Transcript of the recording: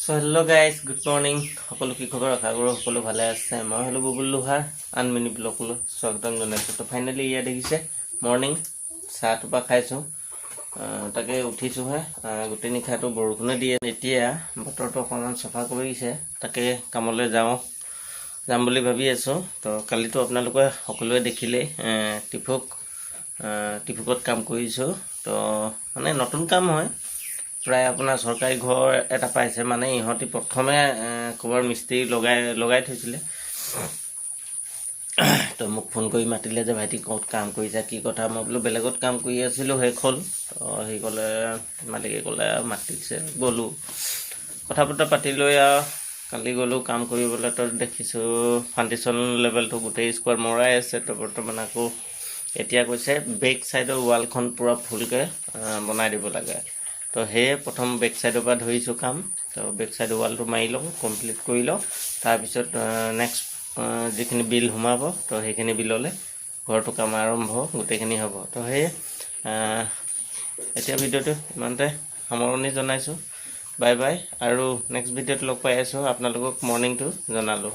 So hello' guys, good morning. সকলো কি খবৰ? আশা কৰোঁ সকলো ভালে আছে। মই হ'লো বুবুল লোহাৰ, আনমিনি ব্লগলৈ স্বাগতম জনাইছোঁ। তো ফাইনেলি ইয়াত দেখিছে মৰ্ণিং চাহটোপা খাইছোঁ, তাকে উঠিছোঁহে। গোটেই নিশাটো বৰষুণে দিয়ে। এতিয়া বতৰটো অকণমান চফা কৰিছে, তাকে কামলৈ যাম বুলি ভাবি আছোঁ। তো কালিতো আপোনালোকে সকলোৱে দেখিলেই, টিফুকত কাম কৰিছোঁ। তো মানে নতুন কাম হয়, প্ৰায় আপোনাৰ চৰকাৰী ঘৰ এটা পাইছে। মানে ইহঁতি প্ৰথমে ক'ৰবাৰ মিস্ত্ৰী লগাই থৈছিলে। তো মোক ফোন কৰি মাতিলে যে ভাইটি ক'ত কাম কৰিছা, কি কথা। মই বোলো বেলেগত কাম কৰি আছিলোঁ, শেষ হ'ল। তো সি ক'লে, মালিকে ক'লে মাতিছে, গ'লোঁ। কথা বতৰা পাতি লৈ কালি গ'লোঁ কাম কৰিবলৈ। তো দেখিছোঁ ফাউণ্ডেশ্যন লেভেলটো গোটেই স্কোৱাৰ মৰাই আছে। তো বৰ্তমান আকৌ এতিয়া কৈছে বেক ছাইডৰ ৱালখন পূৰা ফুলকৈ বনাই দিব লাগে। তো সেয়ে প্ৰথম বেক ছাইডৰ পৰা ধৰিছোঁ কাম। তো বেক ছাইডৰ ৱালটো মাৰি লওঁ, কমপ্লিট কৰি লওঁ। তাৰপিছত নেক্সট যিখিনি বিল সোমাব, তো সেইখিনি বিললৈ ঘৰটো কাম আৰম্ভ গোটেইখিনি হ'ব। তো সেয়ে এতিয়া ভিডিঅ'টো ইমানতে সামৰণি জনাইছোঁ। Bye bye. আৰু নেক্সট ভিডিঅ'ত লগ পাই আছোঁ। আপোনালোকক মৰ্ণিংটো জনালোঁ।